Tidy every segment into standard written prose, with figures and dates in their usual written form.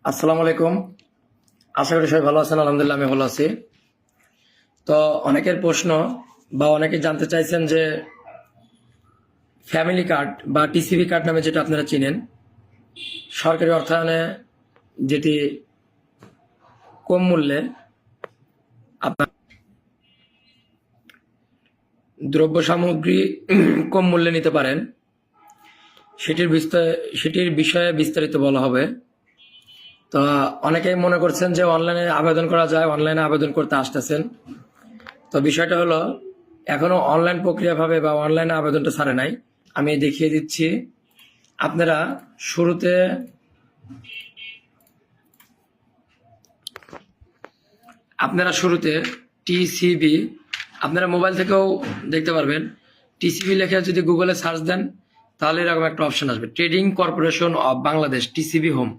আসসালামু আলাইকুম। আশা করি সবাই ভালো আছেন। আলহামদুলিল্লাহ আমি ভালো আছি। তো অনেকের প্রশ্ন বা অনেকে জানতে চাইছেন যে ফ্যামিলি কার্ড বা টিসিবি কার্ড নামে যেটা আপনারা চিনেন, সরকারি অর্থায়নে যেটি কম মূল্যে আপনার দ্রব্য সামগ্রী কম মূল্যে নিতে পারেন, সেটির বিষয়ে বিস্তারিত বলা হবে। তো অনেকেই মনে করছেন যে অনলাইনে আবেদন করা যায়, অনলাইনে আবেদন করতে আসতেছেন। তো বিষয়টা হলো এখনো অনলাইন প্রক্রিয়াভাবে বা অনলাইনে আবেদনটা ছাড়ে নাই। আমি দেখিয়ে দিচ্ছি। আপনারা শুরুতে টিসিবি আপনারা মোবাইল থেকেও দেখতে পারবেন। টিসিবি লেখে যদি গুগলে সার্চ দেন তাহলে এরকম একটা অপশন আসবে, trading corporation of Bangladesh TCB home.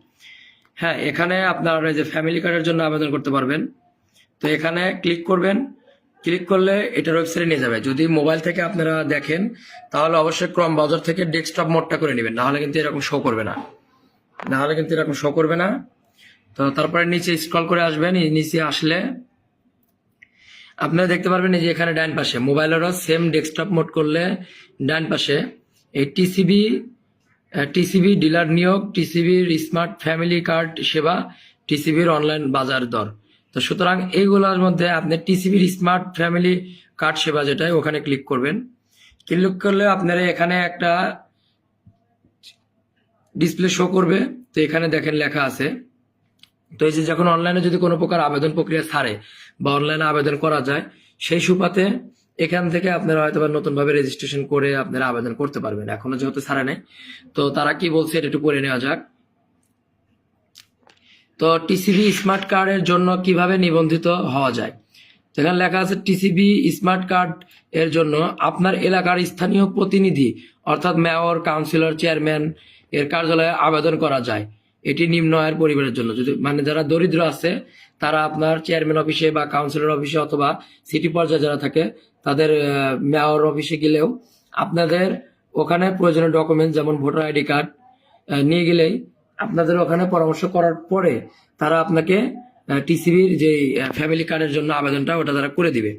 হ্যাঁ, এখানে আপনার এই যে ফ্যামিলি কার্ডের জন্য আবেদন করতে পারবেন। তো এখানে ক্লিক করবেন। ক্লিক করলে এটার ওয়েবসাইটে নিয়ে যাবে। যদি মোবাইল থেকে আপনারা দেখেন তাহলে অবশ্যই ক্রোম ব্রাউজার থেকে ডেস্কটপ মোডটা করে নেবেন, নাহলে কিন্তু এরকম শো করবে না। তো তারপরে নিচে স্ক্রল করে আসবেন। নিচে আসলে আপনারা দেখতে পারবেন যে এখানে ডান পাশে মোবাইলেরও সেম ডেস্কটপ মোড করলে ডান পাশে এই টিসিবি ডিলার নিয়োগ, টিসিবির স্মার্ট ফ্যামিলি কার্ড সেবা, টিসিবির অনলাইন বাজার দর। তো সুতরাং এইগুলোর মধ্যে আপনি টিসিবির স্মার্ট ফ্যামিলি কার্ড সেবা যেটা, ওখানে ক্লিক করবেন। ক্লিক করলে আপনারা এখানে একটা ডিসপ্লে শো করবে। তো এখানে দেখেন লেখা আছে। তো এই যে যখন অনলাইনে যদি কোনো প্রকার আবেদন প্রক্রিয়া ছাড়ে বা অনলাইনে আবেদন করা যায়, সেই সুপাতে এখান থেকে আপনারা হয়তো নতুনভাবে রেজিস্ট্রেশন করে আপনারা আবেদন করতে পারবেন। এখনো যেহেতু ছাড়ে নাই, তো তারা কি বলছে এটা একটু পড়ে নেওয়া যাক। তো টিসিবি স্মার্ট কার্ডের জন্য কিভাবে নিবন্ধিত হওয়া যায়, যেখানে লেখা আছে টিসিবি স্মার্ট কার্ড এর জন্য আপনার এলাকার স্থানীয় প্রতিনিধি অর্থাৎ মেয়র, কাউন্সিলর, চেয়ারম্যান এর কার্যালয়ে আবেদন করা যায়। এটি নিম্ন আয়ের পরিবারের জন্য, যদি যারা দরিদ্র আছে তারা আপনার চেয়ারম্যান অফিসে বা কাউন্সিলর অফিসে অথবা সিটি পর্যায়ে যারা থাকে তাদের মেয়র অফিসে গেলেও আপনাদের ওখানে প্রয়োজনীয় ডকুমেন্ট যেমন ভোটার আইডি কার্ড নিয়ে গেলেই আপনাদের ওখানে পরামর্শ করার পরে তারা আপনাকে টিসিবির যে ফ্যামিলি কার্ডের জন্য আবেদনটা ওটা তারা করে দিবে।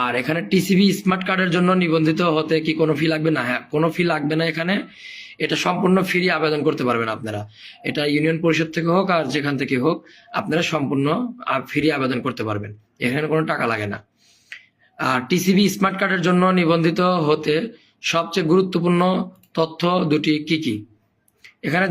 আর এখানে টিসিবি স্মার্ট কার্ডের জন্য নিবন্ধিত হতে কি কোনো ফি লাগবে না? হ্যাঁ, কোনো ফি লাগবে না। এখানে এটা সম্পূর্ণ ফ্রি আবেদন করতে পারবেন আপনারা। এটা ইউনিয়ন পরিষদ থেকে হোক আর যেখান থেকে হোক আপনারা সম্পূর্ণ ফ্রি আবেদন করতে পারবেন। এখানে কোনো টাকা লাগে না। আর টিসিবি স্মার্ট কার্ডের জন্য নিবন্ধিত হতে সবচেয়ে গুরুত্বপূর্ণ তথ্য দুটি কি কি? এখানে